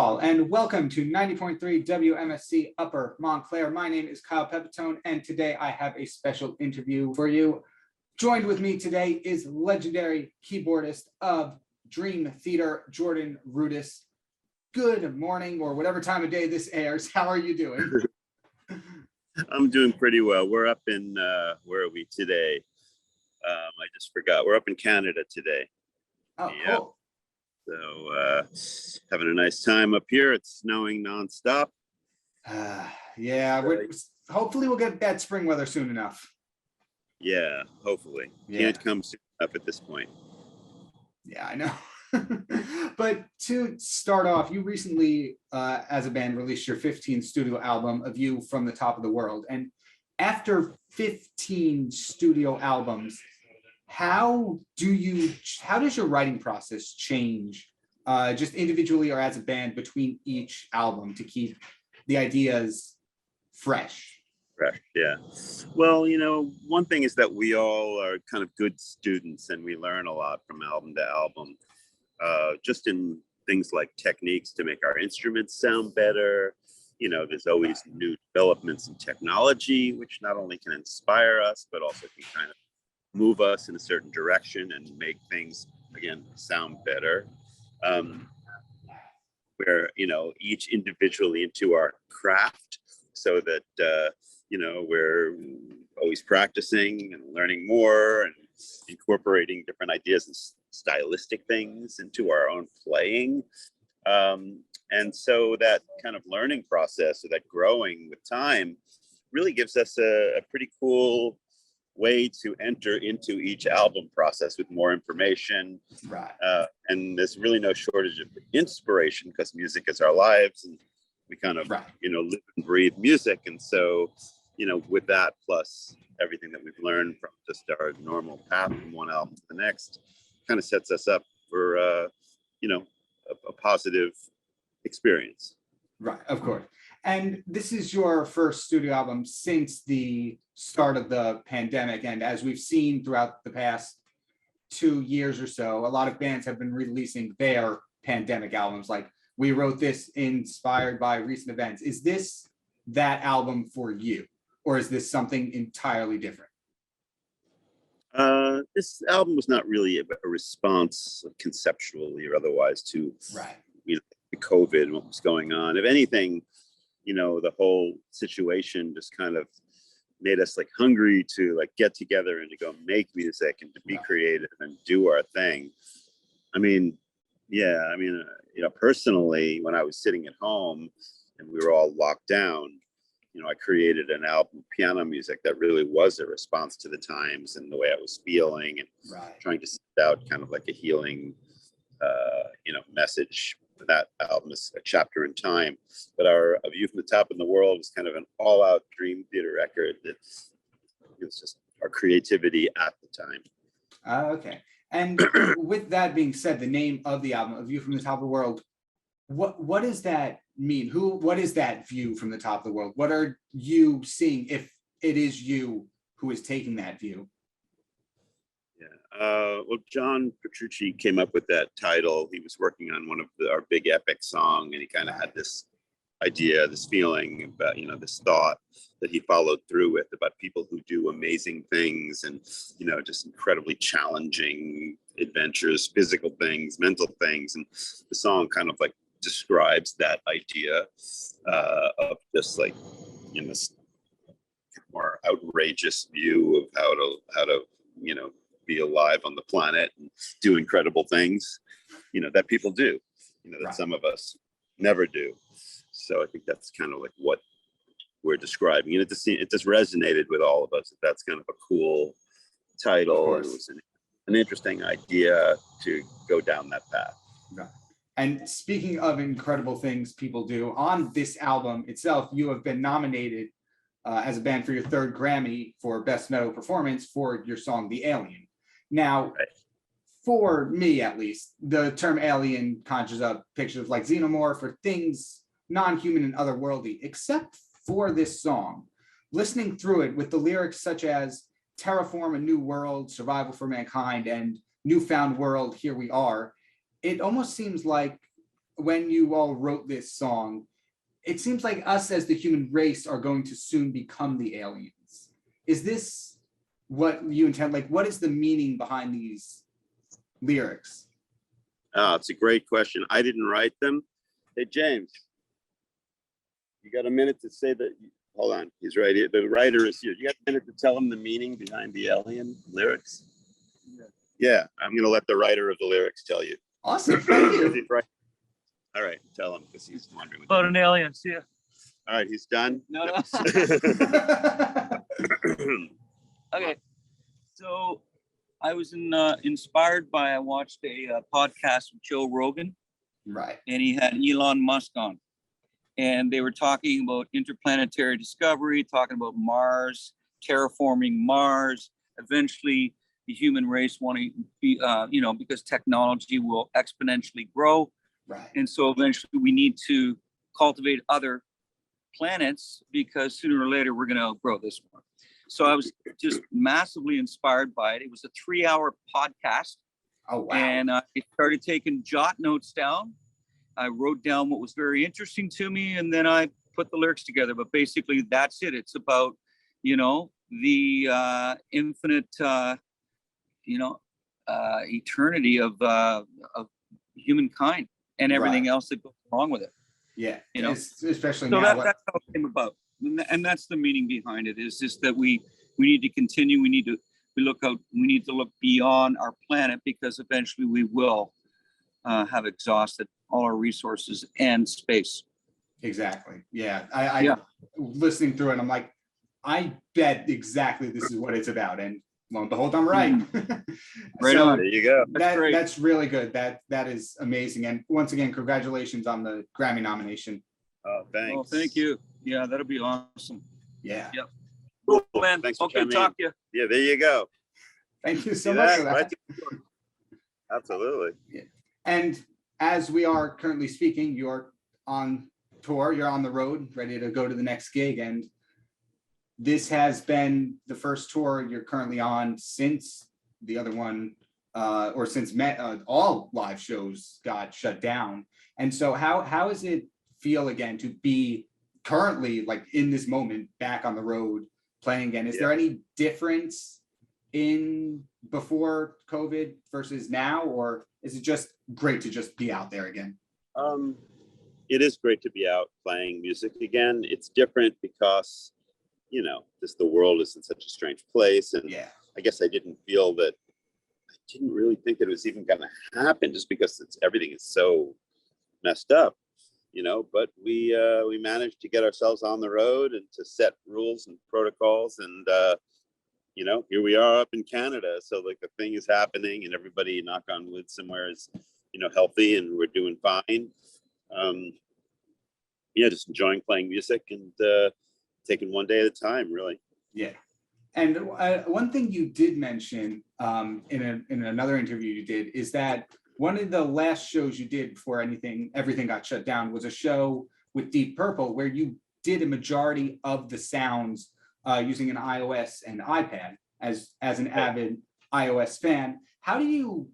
all, and welcome to 90.3 WMSC Upper Montclair. My name is Kyle Pepitone, and today I have a special interview for you. Joined with me today is legendary keyboardist of Dream Theater, Jordan Rudess. Good morning, or whatever time of day this airs. How are you doing? I'm doing pretty well. We're up in, where are we today? I just forgot. We're up in Canada today. Oh, yeah. Cool. So having a nice time up here. It's snowing nonstop. Yeah, hopefully we'll get that spring weather soon enough. Yeah, hopefully. Yeah. Can't come soon enough at this point. Yeah, I know. But to start off, you recently, as a band, released your 15th studio album, A View from the Top of the World. And after 15 studio albums, how does your writing process change, just individually or as a band, between each album to keep the ideas fresh? Fresh, yeah. Well, one thing is that we all are kind of good students and we learn a lot from album to album, just in things like techniques to make our instruments sound better. There's always new developments in technology, which not only can inspire us, but also can kind of move us in a certain direction and make things, again, sound better. We're, each individually into our craft, so that, we're always practicing and learning more and incorporating different ideas and stylistic things into our own playing. And so that kind of learning process, or that growing with time, really gives us a pretty cool way to enter into each album process with more information. Right. And there's really no shortage of inspiration, because music is our lives and we kind of, right. Live and breathe music. And so, with that, plus everything that we've learned from just our normal path from one album to the next, kind of sets us up for, a positive experience. Right, of course. And this is your first studio album since the start of the pandemic. And as we've seen throughout the past 2 years or so, a lot of bands have been releasing their pandemic albums. Like, we wrote this inspired by recent events. Is this that album for you? Or is this something entirely different? This album was not really a response conceptually or otherwise to right. The COVID and what was going on. If anything, the whole situation just kind of made us hungry to get together and to go make music and to be right. creative and do our thing. Personally, when I was sitting at home and we were all locked down, I created an album, piano music, that really was a response to the times and the way I was feeling, and right. trying to send out kind of a healing, message. That album is A Chapter in Time, but our A View from the Top of the World was kind of an all-out Dream Theater record. It was just our creativity at the time. Okay. And with that being said, the name of the album, A View from the Top of the World, what does that mean? What is that view from the top of the world? What are you seeing, if it is you who is taking that view? Yeah. Well, John Petrucci came up with that title. He was working on one of our big epic song, and he kind of had this idea, this feeling about, this thought that he followed through with, about people who do amazing things and, just incredibly challenging adventures, physical things, mental things. And the song kind of describes that idea of just this more outrageous view of how to be alive on the planet and do incredible things, that people do, that right. some of us never do. So I think that's kind of what we're describing, and it just resonated with all of us. That's kind of a cool title. It was an interesting idea to go down that path. Right. And speaking of incredible things people do, on this album itself, you have been nominated as a band for your third Grammy for Best Metal Performance for your song, The Alien. Now, right. for me at least, the term alien conjures up pictures like xenomorph or things non-human and otherworldly, except for this song. Listening through it with the lyrics such as terraform a new world, survival for mankind, and newfound world, here we are, it almost seems like when you all wrote this song, it seems like us as the human race are going to soon become the aliens. Is this what you intend? Like, what is the meaning behind these lyrics? It's a great question. I didn't write them. Hey, James, you got a minute to say that? Hold on, he's right here. The writer is here. You got a minute to tell him the meaning behind the alien lyrics? Yeah, I'm going to let the writer of the lyrics tell you. Awesome, thank you. Right. All right, tell him because he's wondering. About an alien, see ya. All right, he's done. No. Okay, so I was inspired by, I watched a podcast with Joe Rogan, Right. and he had Elon Musk on. And they were talking about interplanetary discovery, talking about Mars, terraforming Mars, eventually the human race wanting to be, because technology will exponentially grow. Right. And so eventually we need to cultivate other planets because sooner or later we're going to outgrow this one. So I was just massively inspired by it. It was a 3-hour podcast. Oh, wow. And I started taking jot notes down. I wrote down what was very interesting to me, and then I put the lyrics together. But basically, that's it. It's about, the infinite, eternity of humankind and everything else that goes along with it. Yeah, So especially now. that's how it came about, and that's the meaning behind it. Is just that we need to continue. We need to look beyond our planet because eventually we will have exhausted all our resources and space. Exactly. Yeah. I listening through it, I'm like, I bet exactly this is what it's about. And lo and behold, I'm right. Right So on. There you go. That's really good. That is amazing. And once again, congratulations on the Grammy nomination. Oh, thanks. Oh, thank you. Yeah, that'll be awesome. Yeah. Yep. Cool, man. Thanks for Okay, coming talk in. to you. Yeah, there you go. Thank you so See much that? for that. Right. Absolutely. And as we are currently speaking, you're on tour, you're on the road, ready to go to the next gig. And this has been the first tour you're currently on since the other one, or since all live shows got shut down. And so how does it feel again to be currently, like in this moment, back on the road playing again? Is there any difference in before COVID versus now, or is it just great to just be out there again? It is great to be out playing music again. It's different because, just the world is in such a strange place. And I guess I didn't really think that it was even going to happen just because everything is so messed up, but we managed to get ourselves on the road and to set rules and protocols. And, here we are up in Canada. So like the thing is happening and everybody, knock on wood, somewhere is, healthy and we're doing fine. Just enjoying playing music and taking one day at a time, really. Yeah. And one thing you did mention in another interview you did is that one of the last shows you did before everything got shut down was a show with Deep Purple where you did a majority of the sounds using an iOS and iPad. As an avid iOS fan, how do you,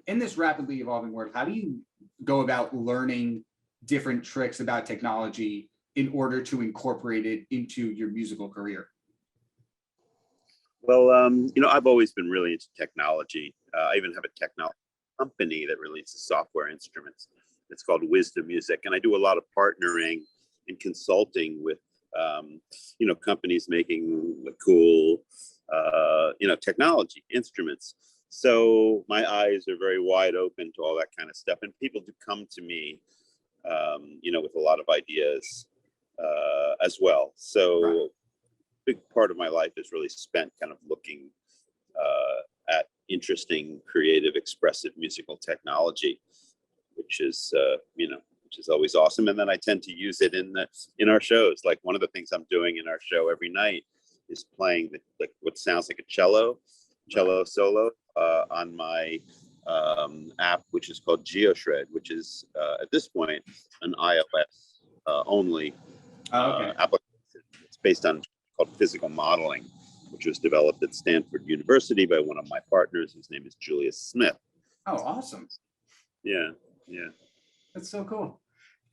in this rapidly evolving world, how do you go about learning different tricks about technology in order to incorporate it into your musical career? Well, I've always been really into technology. I even have a technology company that releases software instruments. It's called Wisdom Music. And I do a lot of partnering and consulting with, companies making cool, technology instruments. So my eyes are very wide open to all that kind of stuff. And people do come to me, with a lot of ideas as well. So a big part of my life is really spent kind of looking at interesting, creative, expressive musical technology, which is always awesome. And then I tend to use it in our shows. Like one of the things I'm doing in our show every night is playing what sounds like a cello solo on my app, which is called GeoShred, which is at this point an iOS only application. It's based on called physical modeling, which was developed at Stanford University by one of my partners, whose name is Julius Smith. Oh, awesome. Yeah. That's so cool.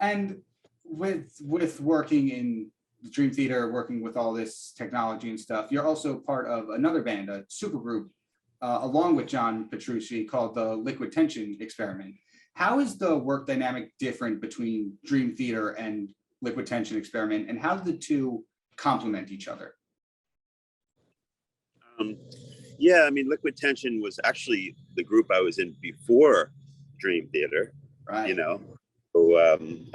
And with working in the Dream Theater, working with all this technology and stuff, you're also part of another band, a supergroup, along with John Petrucci, called the Liquid Tension Experiment. How is the work dynamic different between Dream Theater and Liquid Tension Experiment, and how do the two complement each other? Yeah, I mean, Liquid Tension was actually the group I was in before Dream Theater. Right. You know, so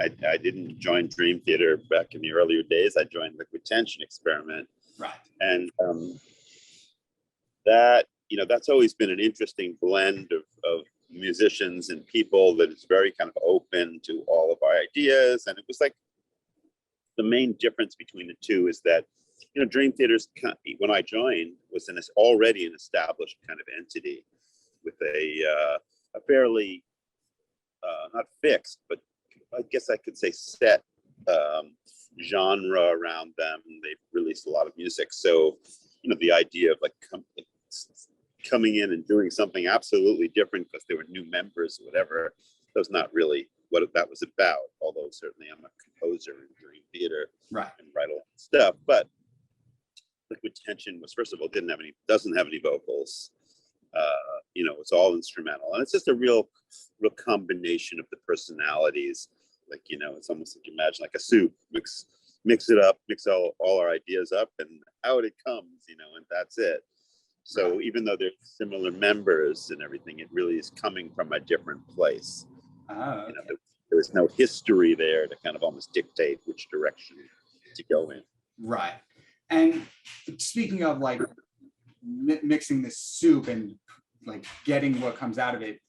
I didn't join Dream Theater back in the earlier days. I joined Liquid Tension Experiment. Right. And that, you know, that's always been an interesting blend of musicians and people that is very kind of open to all of our ideas. And it was like the main difference between the two is that, you know, Dream Theater's, when I joined, was already an established kind of entity with a fairly not fixed, but I guess I could say set genre around them. They've released a lot of music, so you know, the idea of like coming in and doing something absolutely different because they were new members or whatever, that was not really what that was about. Although certainly I'm a composer in Dream Theater, right, and write a lot of stuff, but Liquid Tension was, first of all, doesn't have any vocals. You know, it's all instrumental, and it's just a real combination of the personalities. Like, you know, it's almost like, imagine like a soup, mix it up, mix all our ideas up, and out it comes, you know, and that's it. So even though they're similar members and everything, it really is coming from a different place. Okay. You know, there was no history there to kind of almost dictate which direction to go in. Right. And speaking of like mixing the soup and like getting what comes out of it,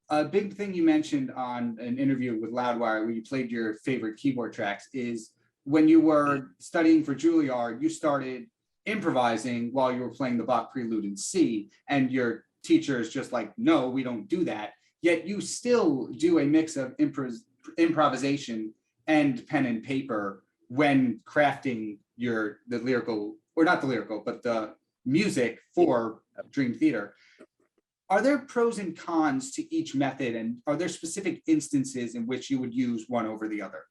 a big thing you mentioned on an interview with Loudwire where you played your favorite keyboard tracks is when you were studying for Juilliard, you started improvising while you were playing the Bach Prelude in C, and your teacher is just like, no, we don't do that. Yet you still do a mix of improvisation and pen and paper when crafting the lyrical, or not the lyrical, but the music for Dream Theater. Are there pros and cons to each method, and are there specific instances in which you would use one over the other?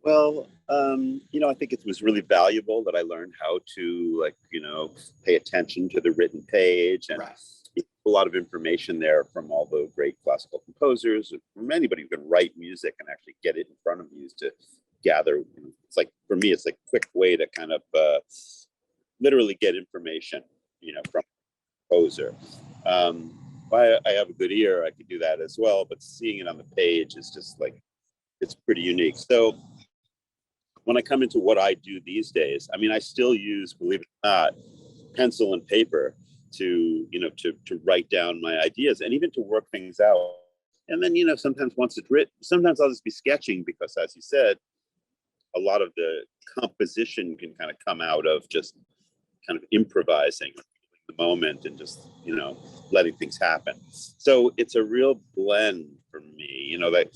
Well, you know, I think it was really valuable that I learned how to, like, you know, pay attention to the written page, and a lot of information there from all the great classical composers, from anybody who can write music and actually get it in front of you to gather. It's like, for me, it's like a quick way to kind of literally get information, you know, from a composer. I have a good ear, I could do that as well, but seeing it on the page is just like, it's pretty unique. So when I come into what I do these days, I mean, I still use, believe it or not, pencil and paper to, you know, to write down my ideas and even to work things out. And then, you know, sometimes once it's written, sometimes I'll just be sketching because, as you said, a lot of the composition can kind of come out of just kind of improvising the moment and just, you know, letting things happen. So it's a real blend for me, you know, that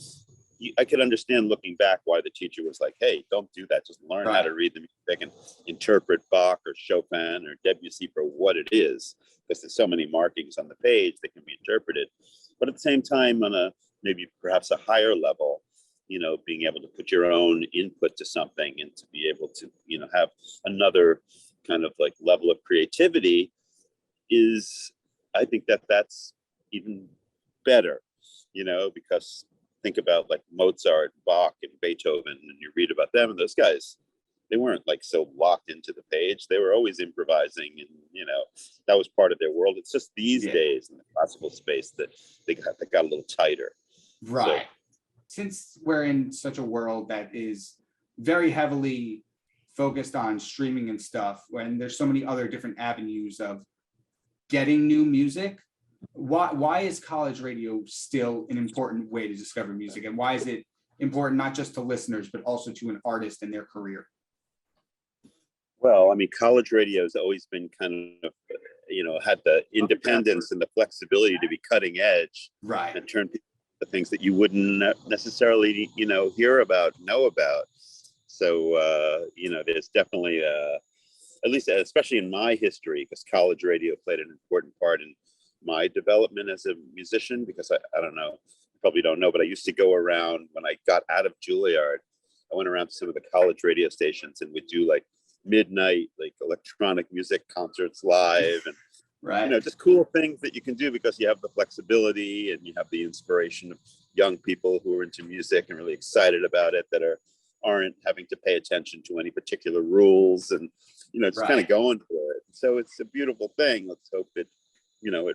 I could understand looking back why the teacher was like, hey, don't do that. Just learn how to read the music and interpret Bach or Chopin or Debussy for what it is, because there's so many markings on the page that can be interpreted. But at the same time, on a maybe perhaps a higher level, you know, being able to put your own input to something and to be able to, you know, have another kind of like level of creativity is, I think that's even better, you know, because think about like Mozart, Bach, and Beethoven, and you read about them, and those guys, they weren't like so locked into the page. They were always improvising, and, you know, that was part of their world. It's just these days in the classical space that they got a little tighter. Right. So, since we're in such a world that is very heavily focused on streaming and stuff, when there's so many other different avenues of getting new music, why is college radio still an important way to discover music, and why is it important not just to listeners but also to an artist and their career? Well, I mean, college radio has always been kind of, you know, had the independence and the flexibility to be cutting edge, right, and turn the things that you wouldn't necessarily, you know, hear about, know about. So, you know, there's definitely, at least, especially in my history, because college radio played an important part in my development as a musician, because I don't know probably don't know, but I used to go around when I got out of Juilliard. I went around to some of the college radio stations and would do like midnight, like electronic music concerts live, and Right. just cool things that you can do because you have the flexibility and you have the inspiration of young people who are into music and really excited about it, that aren't having to pay attention to any particular rules, and just kind of going for it. So it's a beautiful thing. Let's hope it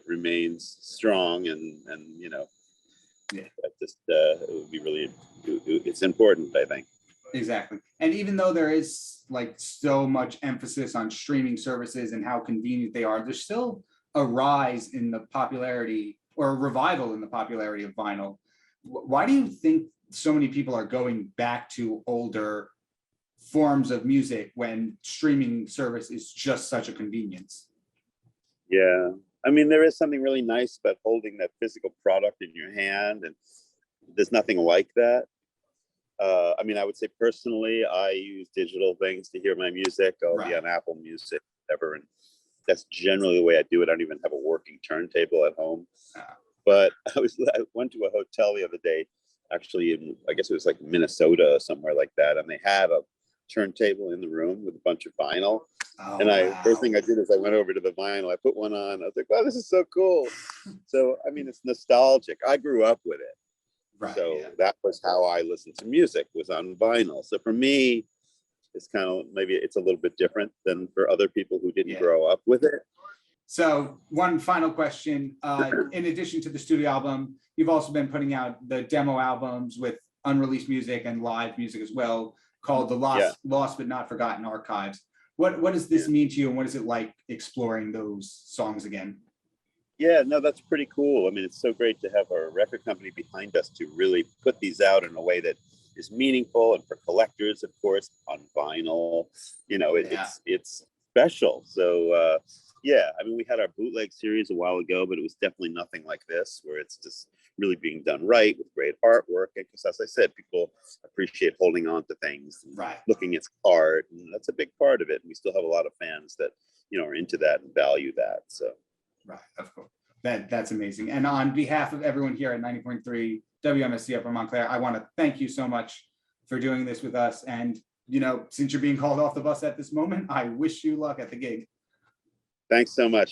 remains strong, and Yeah. it would be really, it's important, I think. Exactly. And even though there is like so much emphasis on streaming services and how convenient they are, there's still a rise in the popularity, or a revival in the popularity of vinyl. Why do you think so many people are going back to older forms of music when streaming service is just such a convenience? Yeah. I mean, there is something really nice about holding that physical product in your hand, and there's nothing like that. I mean, I would say personally, I use digital things to hear my music. I'll be on Apple Music, whatever, and that's generally the way I do it. I don't even have a working turntable at home. But I went to a hotel the other day, actually, in, I guess it was like Minnesota or somewhere like that, and they had a turntable in the room with a bunch of vinyl. First thing I did is I went over to the vinyl. I put one on. I was like, wow, this is so cool. So, I mean, it's nostalgic. I grew up with it. That was how I listened to music, was on vinyl. So for me, it's kind of, maybe it's a little bit different than for other people who didn't grow up with it. So one final question, in addition to the studio album, you've also been putting out the demo albums with unreleased music and live music as well, called the Lost But Not Forgotten Archives. What does this mean to you, and what is it like exploring those songs again? Yeah, no, that's pretty cool. I mean, it's so great to have our record company behind us to really put these out in a way that is meaningful, and for collectors, of course, on vinyl. It's special. So I mean, we had our bootleg series a while ago, but it was definitely nothing like this, where it's just really being done right with great artwork. And because, as I said, people appreciate holding on to things, and looking at art, and that's a big part of it. And we still have a lot of fans that are into that and value that. So. Right, of course. That's amazing. And on behalf of everyone here at 90.3 WMSC Upper Montclair, I want to thank you so much for doing this with us. And, since you're being called off the bus at this moment, I wish you luck at the gig. Thanks so much.